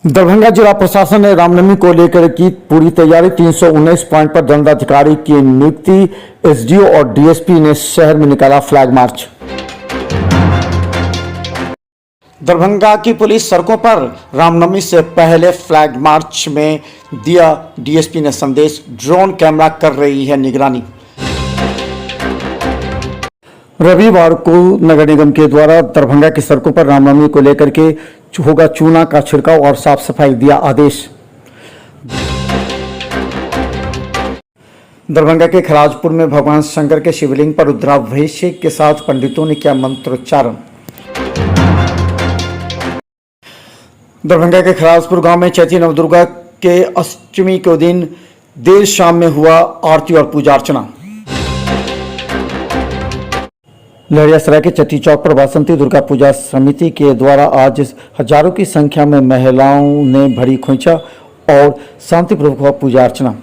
दरभंगा जिला प्रशासन ने रामनवमी को लेकर की पूरी तैयारी। 319 पॉइंट पर दंडाधिकारी की नियुक्ति। एसडीओ और डीएसपी ने शहर में निकाला फ्लैग मार्च। दरभंगा की पुलिस सड़कों पर रामनवमी से पहले फ्लैग मार्च में दिया डीएसपी ने संदेश। ड्रोन कैमरा कर रही है निगरानी। रविवार को नगर निगम के द्वारा दरभंगा की सड़कों पर रामनवमी को लेकर के होगा चूना का छिड़काव और साफ सफाई, दिया आदेश। दरभंगा के खराजपुर में भगवान शंकर के शिवलिंग पर रुद्राभिषेक के साथ पंडितों ने किया मंत्रोच्चारण। दरभंगा के खराजपुर गांव में चैती नवदुर्गा के अष्टमी के दिन देर शाम में हुआ आरती और पूजा अर्चना। लहरियासराय के चट्टी चौक पर वासंती दुर्गा पूजा समिति के द्वारा आज हजारों की संख्या में महिलाओं ने भरी खोइंचा और शांतिपूर्वक हुआ पूजा अर्चना।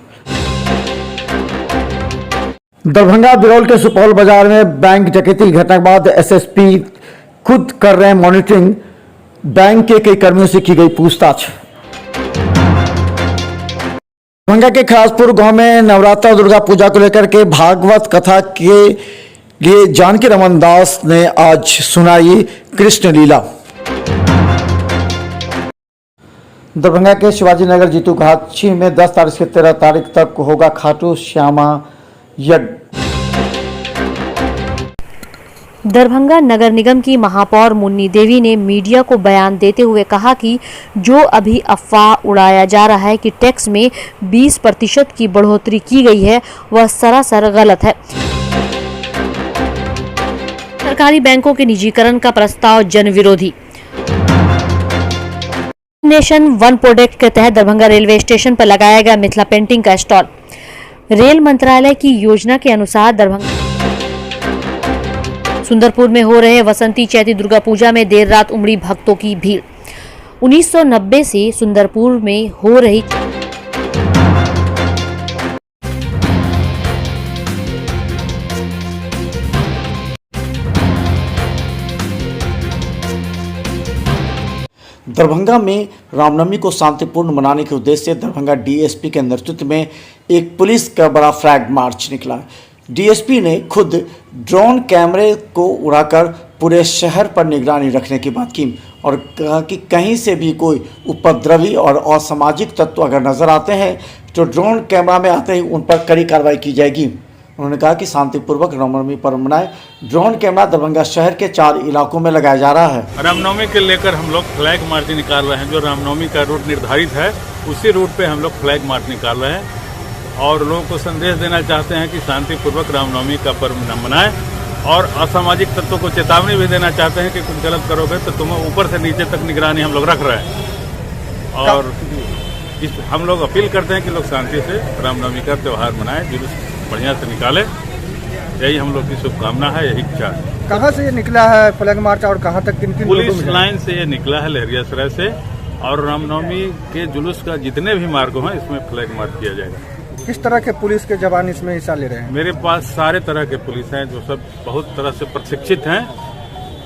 दरभंगा बिरौल के सुपौल बाजार में बैंक डकैती की घटना के बाद एसएसपी खुद कर रहे हैं मॉनिटरिंग। बैंक के कई कर्मियों से की गई पूछताछ। दरभंगा के खराजपुर गांव में नवरात्र दुर्गा पूजा को लेकर के भागवत कथा के लिए जानकी रमन दास ने आज सुनाई कृष्ण लीला। दरभंगा के शिवाजी नगर जीतू घाटी में 10 तारीख से 13 तारीख तक होगा खाटू श्यामा यज्ञ। दरभंगा नगर निगम की महापौर मुन्नी देवी ने मीडिया को बयान देते हुए कहा कि जो अभी अफवाह उड़ाया जा रहा है कि टैक्स में 20% की बढ़ोतरी की गई है, वह सरासर गलत है। सरकारी बैंकों के निजीकरण का प्रस्ताव जन विरोधी। नेशन वन प्रोडक्ट के तहत दरभंगा रेलवे स्टेशन पर लगाया गया मिथिला पेंटिंग का स्टॉल। रेल मंत्रालय की योजना के अनुसार दरभंगा सुंदरपुर में हो रहे वसंती चैती दुर्गा पूजा में देर रात उमड़ी भक्तों की भीड़। 1990 से सुंदरपुर में हो रही दरभंगा में रामनवमी को शांतिपूर्ण मनाने के उद्देश्य से दरभंगा डीएसपी के नेतृत्व में एक पुलिस का बड़ा फ्लैग मार्च निकला। डीएसपी ने खुद ड्रोन कैमरे को उड़ाकर पूरे शहर पर निगरानी रखने की बात की और कहा कि कहीं से भी कोई उपद्रवी और असामाजिक तत्व अगर नजर आते हैं तो ड्रोन कैमरा में आते ही उन पर कड़ी कार्रवाई की जाएगी। उन्होंने कहा कि शांतिपूर्वक रामनवमी पर्व मनाए। ड्रोन कैमरा दरभंगा शहर के 4 इलाकों में लगाया जा रहा है। रामनवमी के लेकर हम लोग फ्लैग मार्च निकाल रहे हैं। जो रामनवमी का रूट निर्धारित है उसी रूट पे हम लोग फ्लैग मार्च निकाल रहे हैं और लोगों को संदेश देना चाहते हैं कि शांतिपूर्वक रामनवमी का पर्व न मनाएं और असामाजिक तत्वों को चेतावनी भी देना चाहते हैं कि कुछ गलत करोगे तो तुम्हें ऊपर से नीचे तक निगरानी हम लोग रख रहे हैं। और हम लोग अपील करते हैं कि लोग शांति से रामनवमी का त्यौहार मनाएं, जुलूस बढ़िया से निकाले। यही हम लोग की शुभकामना है, यही इच्छा है। कहाँ से ये निकला है फ्लैग मार्च और कहाँ तक किन-किन पुलिस लाइन से ये निकला है, लहरियासराय से। और रामनवमी के जुलूस का जितने भी मार्ग हैं इसमें फ्लैग मार्च किया जाएगा। किस तरह के पुलिस के जवान इसमें हिस्सा ले रहे हैं? मेरे पास सारे तरह के पुलिस हैं जो सब बहुत तरह से प्रशिक्षित हैं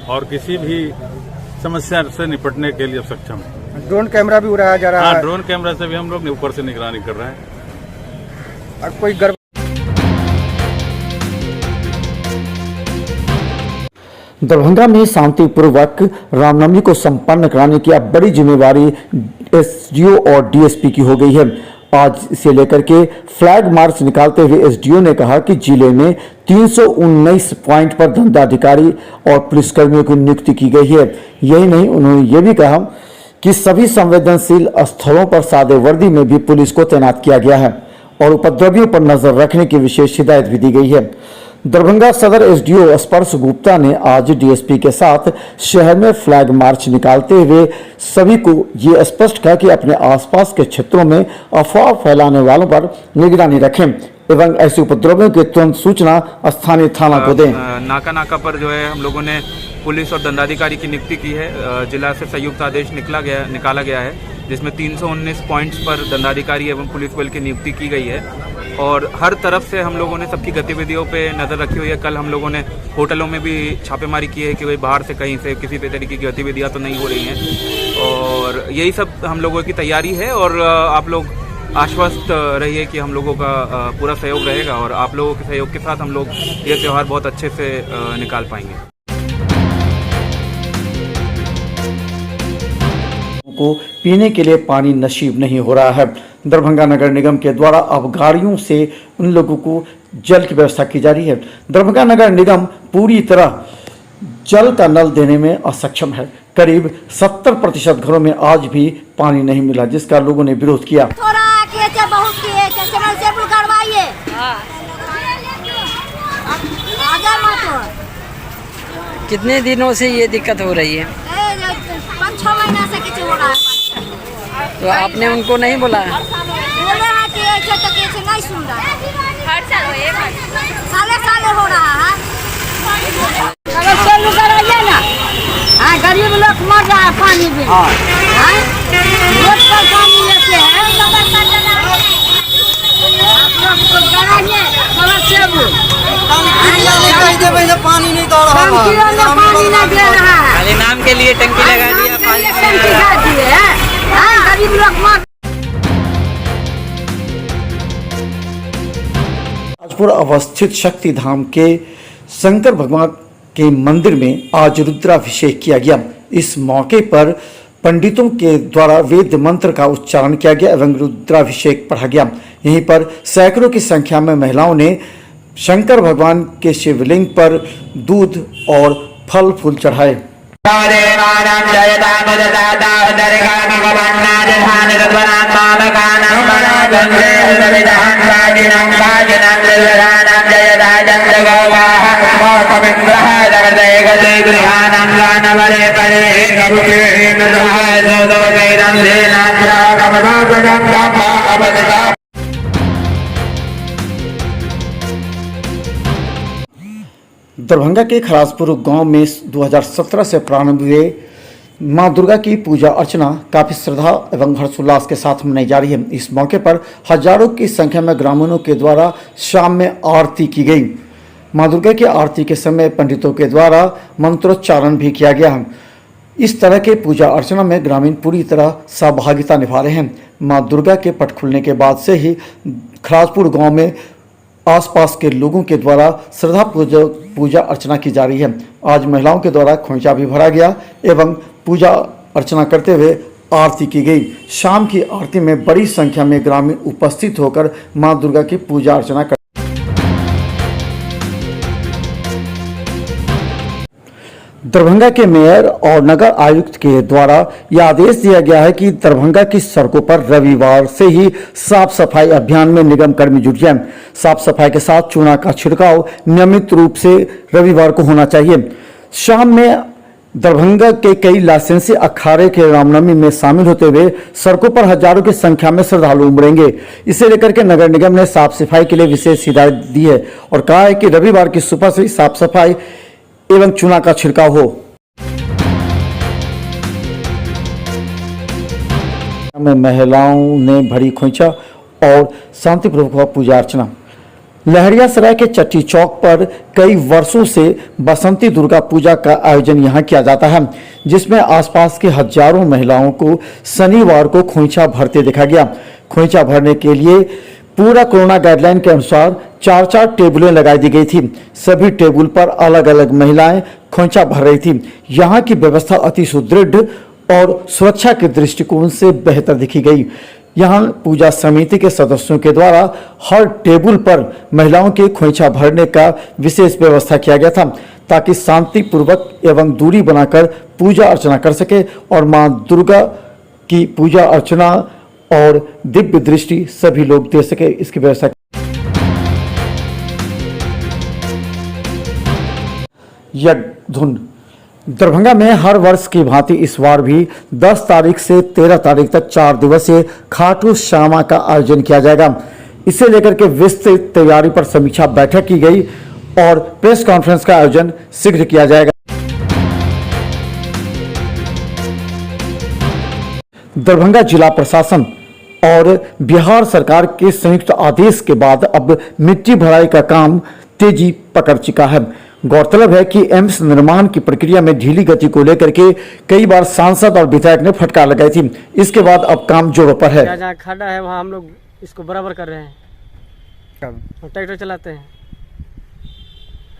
और किसी भी समस्या से निपटने के लिए सक्षम है। ड्रोन कैमरा भी उड़ाया जा रहा है? ड्रोन कैमरा से भी हम लोग ऊपर से निगरानी कर रहे हैं। और कोई दरभंगा में शांतिपूर्वक रामनवमी को संपन्न कराने की अब बड़ी जिम्मेवारी एसडीओ और डीएसपी की हो गई है। आज इसे लेकर के फ्लैग मार्च निकालते हुए एसडीओ ने कहा कि जिले में 319 पॉइंट पर दंडाधिकारी और पुलिसकर्मियों की नियुक्ति की गई है। यही नहीं, उन्होंने ये भी कहा कि सभी संवेदनशील स्थलों पर सादे वर्दी में भी पुलिस को तैनात किया गया है और उपद्रवियों पर नजर रखने की विशेष हिदायत भी दी गई है। दरभंगा सदर एसडीओ स्पर्श गुप्ता ने आज डीएसपी के साथ शहर में फ्लैग मार्च निकालते हुए सभी को ये स्पष्ट कहा कि अपने आसपास के क्षेत्रों में अफवाह फैलाने वालों पर निगरानी रखें एवं ऐसे उपद्रवियों की तुरंत सूचना स्थानीय थाना को दें। नाका पर जो है हम लोगों ने पुलिस और दंडाधिकारी की नियुक्ति की है। जिला से संयुक्त आदेश निकाला गया है जिसमें 319 पॉइंट्स पर दंडाधिकारी एवं पुलिस बल की नियुक्ति की गई है और हर तरफ से हम लोगों ने सबकी गतिविधियों पे नज़र रखी हुई है। कल हम लोगों ने होटलों में भी छापेमारी की है कि भाई बाहर से कहीं से किसी भी तरीके की गतिविधियाँ तो नहीं हो रही हैं और यही सब हम लोगों की तैयारी है और आप लोग आश्वस्त रहिए कि हम लोगों का पूरा सहयोग रहेगा और आप लोगों के सहयोग के साथ हम लोग ये त्यौहार बहुत अच्छे से निकाल पाएंगे। को पीने के लिए पानी नसीब नहीं हो रहा है। दरभंगा नगर निगम के द्वारा अब गाड़ियों से उन लोगों को जल की व्यवस्था की जा रही है। दरभंगा नगर निगम पूरी तरह जल का नल देने में असक्षम है। करीब 70% घरों में आज भी पानी नहीं मिला, जिसका लोगों ने विरोध किया। थोड़ा किए थे, बहुत किए थे, समरसेबुल करवाइए। आगे मत। कितने दिनों से ये दिक्कत हो रही है? 5-6 महीना से कुछ हो रहा है। तो आपने उनको नहीं बोला? बोले हैं कि ऐसे तो कैसे नहीं सुन रहा है। हर साल साले हो रहा है। समरसेबुल कराइए ना। हाँ, गरीब लोग मर रहा है पानी में। हाँ, रोड पर पानी लेते हैं। आप लोग को कराइए समरसेबुल। पानी नहीं दे रहा टंकियों में पानी नहीं दे रहा है। खाली नाम के लिए टंकी लगा दिया, पानी टंकी लगा दिए हैं। हाँ, गरीब लोग मर। राजपुर अवस्थित शक्ति धाम के शंकर भगवान के मंदिर में आज रुद्राभिषेक किया गया। इस मौके पर पंडितों के द्वारा वेद मंत्र का उच्चारण किया गया एवं रुद्राभिषेक पढ़ा गया। यहीं पर सैकड़ों की संख्या में महिलाओं ने शंकर भगवान के शिवलिंग पर दूध और फल फूल चढ़ाए। दरभंगा के खरासपुर गांव में 2017 से प्रारंभ हुए मां दुर्गा की पूजा अर्चना काफी श्रद्धा एवं हर्षोल्लास के साथ मनाई जा रही है। इस मौके पर हजारों की संख्या में ग्रामीणों के द्वारा शाम में आरती की गई। मां दुर्गा की आरती के समय पंडितों के द्वारा मंत्रोच्चारण भी किया गया। इस तरह के पूजा अर्चना में ग्रामीण पूरी तरह सहभागिता निभा रहे हैं। मां दुर्गा के पट खुलने के बाद से ही खरासपुर गाँव में आसपास के लोगों के द्वारा श्रद्धा पूजा अर्चना की जा रही है। आज महिलाओं के द्वारा खोइंचा भी भरा गया एवं पूजा अर्चना करते हुए आरती की गई। शाम की आरती में बड़ी संख्या में ग्रामीण उपस्थित होकर मां दुर्गा की पूजा अर्चना कर। दरभंगा के मेयर और नगर आयुक्त के द्वारा यह आदेश दिया गया है कि दरभंगा की सड़कों पर रविवार से ही साफ सफाई अभियान में निगम कर्मी जुट जाएं। साफ सफाई के साथ चूना का छिड़काव नियमित रूप से रविवार को होना चाहिए। शाम में दरभंगा के कई लाइसेंसी अखाड़े के रामनवमी में शामिल होते हुए सड़कों पर हजारों की संख्या में श्रद्धालु उमड़ेंगे। इसे लेकर के नगर निगम ने साफ सफाई के लिए विशेष हिदायत दी है और कहा है कि रविवार की सुबह से ही साफ सफाई एवं चूना का छिड़काव हो। में महिलाओं ने भरी खोइंचा और शांतिपूर्वक पूजा अर्चना। लहरियासराय के चट्टी चौक पर कई वर्षों से बसंती दुर्गा पूजा का आयोजन यहां किया जाता है, जिसमें आसपास के हजारों महिलाओं को शनिवार को खोइंचा भरते देखा गया। खोइंचा भरने के लिए पूरा कोरोना गाइडलाइन के अनुसार 4-4 टेबलें लगाई दी गई थी। सभी टेबल पर अलग अलग महिलाएं खोइंचा भर रही थी। यहाँ की व्यवस्था अति सुदृढ़ और सुरक्षा के दृष्टिकोण से बेहतर दिखी गई। यहाँ पूजा समिति के सदस्यों के द्वारा हर टेबल पर महिलाओं के खोइंचा भरने का विशेष व्यवस्था किया गया था, ताकि शांतिपूर्वक एवं दूरी बनाकर पूजा अर्चना कर सके और मां दुर्गा की पूजा अर्चना और दिव्य दृष्टि सभी लोग दे सके, इसकी व्यवस्था। यज्ञ दरभंगा में हर वर्ष की भांति इस बार भी 10 तारीख से 13 तारीख तक 4 दिवसीय खाटू श्यामा का आयोजन किया जाएगा। इसे लेकर के विस्तृत तैयारी पर समीक्षा बैठक की गई और प्रेस कॉन्फ्रेंस का आयोजन शीघ्र किया जाएगा। दरभंगा जिला प्रशासन और बिहार सरकार के संयुक्त आदेश के बाद अब मिट्टी भराई का काम तेजी पकड़ चुका है। गौरतलब है कि एम्स निर्माण की प्रक्रिया में ढीली गति को लेकर के कई बार सांसद और विधायक ने फटकार लगाई थी। इसके बाद अब काम जोरों पर है। जहाँ खड्डा है वहाँ हम लोग इसको बराबर कर रहे हैं, ट्रैक्टर चलाते हैं।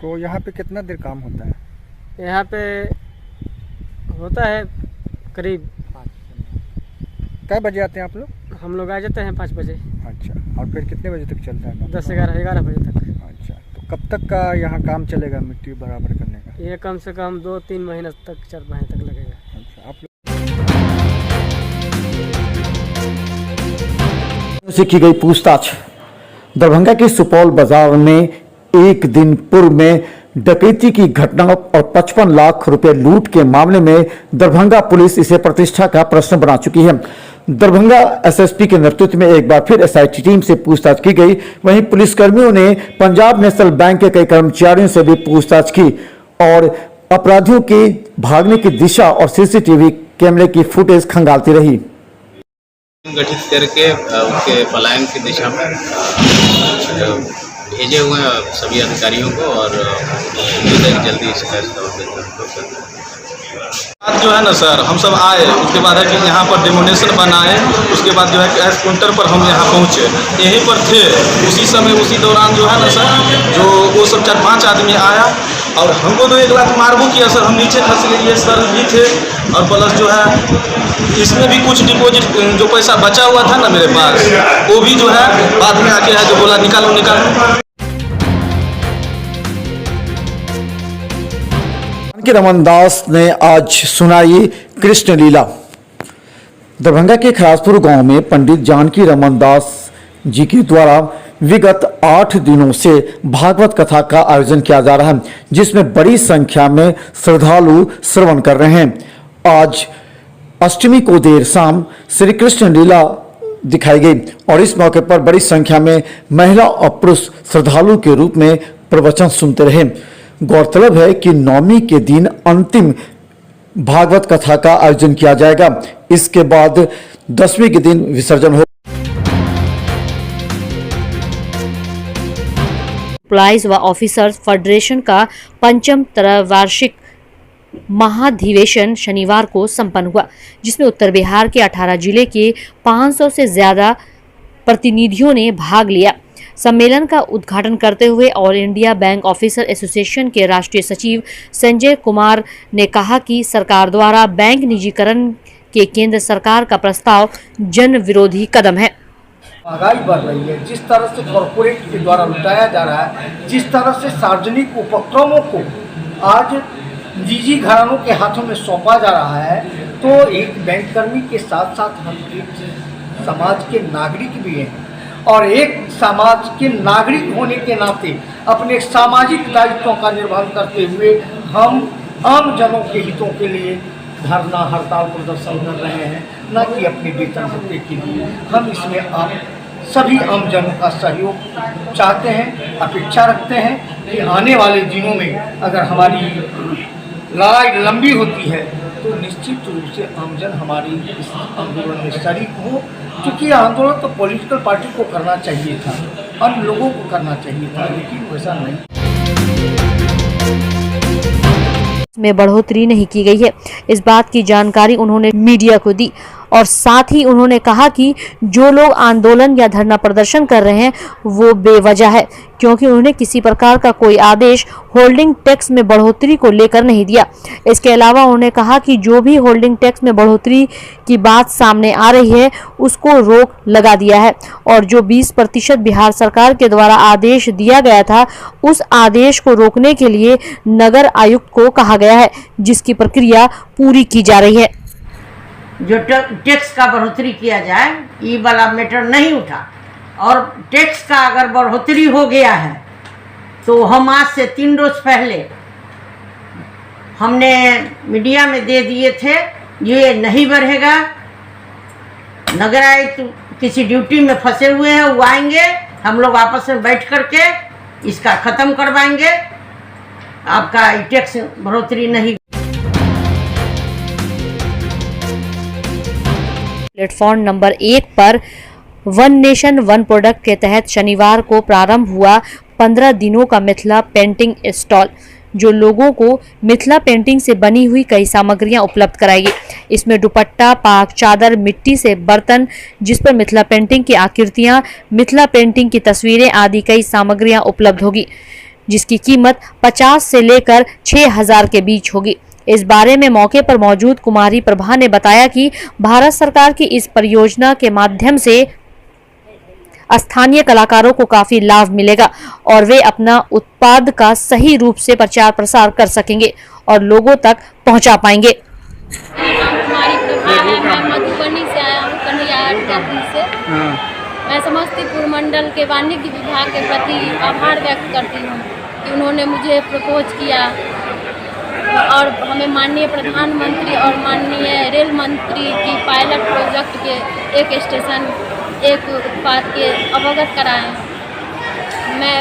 तो यहाँ पे कितना देर काम होता है? यहाँ पे होता है करीब कै बजे आते हैं आप लोग? हम लोग आ जाते हैं 5 बजे। अच्छा, और फिर कितने बजे तक चलता है काम? 10-11 बजे तक। अच्छा, तो कब तक का यहाँ काम चलेगा मिट्टी बराबर करने का? ये कम से कम 2-3 महीने तक, 4 महीने तक लगेगा। अच्छा, आप से की गई पूछताछ। दरभंगा के सुपौल बाजार में एक दिन पूर्व में डकैती की घटना और 55 लाख रुपए लूट के मामले में दरभंगा पुलिस इसे प्रतिष्ठा का प्रश्न बना चुकी है। दरभंगा एसएसपी के नेतृत्व में एक बार फिर एसआईटी टीम से पूछताछ की गई। वहीं पुलिसकर्मियों ने पंजाब नेशनल बैंक के कई कर्मचारियों से भी पूछताछ की और अपराधियों के भागने की दिशा और सीसीटीवी कैमरे की फुटेज खंगालती रही। गठित करके उनके पलायन की दिशा में भेजे हुए हैं सभी अधिकारियों को और उम्मीद है कि जल्दी इसका आज जो है ना सर, हम सब आए, उसके बाद है कि यहाँ पर डेमोनेशन बनाए, उसके बाद जो है कि एस काउंटर पर हम यहाँ पहुँचे, यहीं पर थे। उसी समय उसी दौरान जो है ना सर, जो वो सब 4-5 आदमी आया और हमको तो 1 लाख मारबो किया सर। हम नीचे खस गए सर भी थे और प्लस जो है इसमें भी कुछ डिपॉजिट जो पैसा बचा हुआ था ना मेरे पास, वो भी जो है बाद में आके है जो बोला निकालो निकालो। रमन दास ने आज सुनाई कृष्ण लीला। दरभंगा के खरासपुर गांव में पंडित जानकी रमन दास जी के द्वारा विगत 8 दिनों से भागवत कथा का आयोजन किया जा रहा है, जिसमें बड़ी संख्या में श्रद्धालु श्रवण कर रहे हैं। आज अष्टमी को देर शाम श्री कृष्ण लीला दिखाई गई और इस मौके पर बड़ी संख्या में महिला और पुरुष श्रद्धालु के रूप में प्रवचन सुनते रहे। गौरतलब है कि नवमी के दिन अंतिम भागवत कथा का आयोजन किया जाएगा। इसके बाद 10वीं के दिन विसर्जन हो। एम्प्लॉइज व ऑफिसर्स फेडरेशन का 5वां त्रैवार्षिक महाधिवेशन शनिवार को संपन्न हुआ, जिसमें उत्तर बिहार के 18 जिले के 500 से ज्यादा प्रतिनिधियों ने भाग लिया। सम्मेलन का उद्घाटन करते हुए all India bank officer association के राष्ट्रीय सचिव संजय कुमार ने कहा कि सरकार द्वारा बैंक निजीकरण के केंद्र सरकार का प्रस्ताव जन विरोधी कदम है। महंगाई बढ़ रही है, जिस तरह से कॉरपोरेट के द्वारा लुटाया जा रहा है, जिस तरह से सार्वजनिक उपक्रमों को आज निजी घरानों के हाथों में सौंपा जा रहा है, तो एक बैंककर्मी के साथ साथ हम एक समाज के नागरिक भी हैं और एक समाज के नागरिक होने के नाते अपने सामाजिक दायित्वों का निर्वहन करते हुए हम आम जनों के हितों के लिए धरना हड़ताल प्रदर्शन कर रहे हैं, न कि अपने वेतन भत्ते के लिए। हम इसमें आप सभी आम जनों का सहयोग चाहते हैं, अपेक्षा रखते हैं कि आने वाले दिनों में अगर हमारी लड़ाई लंबी होती है तो निश्चित रूप से आमजन हमारी इस आंदोलन में शरीक हो, क्योंकि आंदोलन तो पॉलिटिकल पार्टी को करना चाहिए था, अन्य लोगों को करना चाहिए था, लेकिन वैसा नहीं। में बढ़ोतरी नहीं की गई है। इस बात की जानकारी उन्होंने मीडिया को दी और साथ ही उन्होंने कहा कि जो लोग आंदोलन या धरना प्रदर्शन कर रहे हैं वो बेवजह है, क्योंकि उन्होंने किसी प्रकार का कोई आदेश होल्डिंग टैक्स में बढ़ोतरी को लेकर नहीं दिया। इसके अलावा उन्होंने कहा कि जो भी होल्डिंग टैक्स में बढ़ोतरी की बात सामने आ रही है उसको रोक लगा दिया है और जो 20% बिहार सरकार के द्वारा आदेश दिया गया था उस आदेश को रोकने के लिए नगर आयुक्त को कहा गया है, जिसकी प्रक्रिया पूरी की जा रही है। जो टैक्स का बढ़ोतरी किया जाए ये वाला मैटर नहीं उठा, और टैक्स का अगर बढ़ोतरी हो गया है तो हम आज से 3 रोज पहले हमने मीडिया में दे दिए थे ये नहीं बढ़ेगा। नगर आयुक्त किसी ड्यूटी में फंसे हुए हैं, वो आएंगे, हम लोग आपस में बैठ करके इसका ख़त्म करवाएंगे, आपका टैक्स बढ़ोतरी नहीं। प्लेटफॉर्म नंबर 1 पर वन नेशन वन प्रोडक्ट के तहत शनिवार को प्रारंभ हुआ 15 दिनों का मिथिला पेंटिंग स्टॉल, जो लोगों को मिथिला पेंटिंग से बनी हुई कई सामग्रियां उपलब्ध कराएगी। इसमें दुपट्टा, पाक, चादर, मिट्टी से बर्तन जिस पर मिथिला पेंटिंग की आकृतियां, मिथिला पेंटिंग की तस्वीरें आदि कई सामग्रियां उपलब्ध होगी, जिसकी कीमत 50 से लेकर 6000 के बीच होगी। इस बारे में मौके पर मौजूद कुमारी प्रभा ने बताया कि भारत सरकार की इस परियोजना के माध्यम से स्थानीय कलाकारों को काफी लाभ मिलेगा और वे अपना उत्पाद का सही रूप से प्रचार प्रसार कर सकेंगे और लोगों तक पहुंचा पाएंगे। कुमारी प्रभा है, मैं मधुबनी से आया हूँ, कन्हैया आर्ट गैलरी से। मैं समस्तीपुर मंडल के वाणिज्य विभाग के प्रति आभार व्यक्त करती हूँ कि उन्होंने मुझे प्रपोज किया और हमें माननीय प्रधानमंत्री और माननीय रेल मंत्री की पायलट प्रोजेक्ट के एक स्टेशन, एक उत्पाद के अवगत कराएं। मैं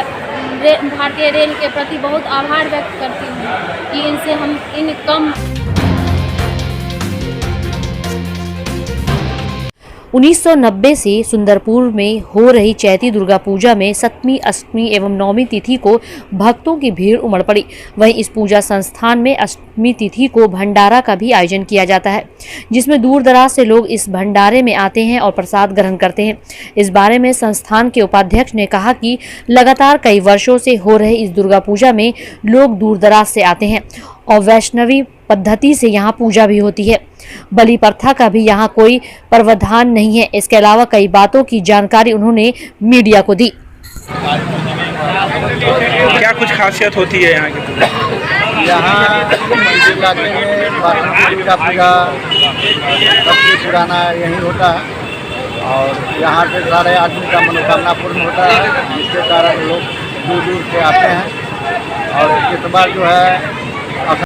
भारतीय रेल के प्रति बहुत आभार व्यक्त करती हूँ कि इनसे हम इन कम 1990 से सुंदरपुर में हो रही चैती दुर्गा पूजा में 7वीं, 8वीं एवं 9वीं तिथि को भक्तों की भीड़ उमड़ पड़ी। वहीं इस पूजा संस्थान में 8वीं तिथि को भंडारा का भी आयोजन किया जाता है, जिसमें दूर दराज से लोग इस भंडारे में आते हैं और प्रसाद ग्रहण करते हैं। इस बारे में संस्थान के उपाध्यक्ष ने कहा कि लगातार कई वर्षों से हो रहे इस दुर्गा पूजा में लोग दूर दराज से आते हैं और वैष्णवी पद्धति से यहाँ पूजा भी होती है। बलि प्रथा का भी यहाँ कोई प्रावधान नहीं है। इसके अलावा कई बातों की जानकारी उन्होंने मीडिया को दी। क्या कुछ खासियत होती है यहाँ की? यहाँ इलाके में दुर्गा पूजा सबसे पुराना यही होता है और यहाँ से सारे आदमी का मनोकामना पूर्ण होता है, जिसके कारण लोग दूर दूर से आते हैं। और इस बार जो है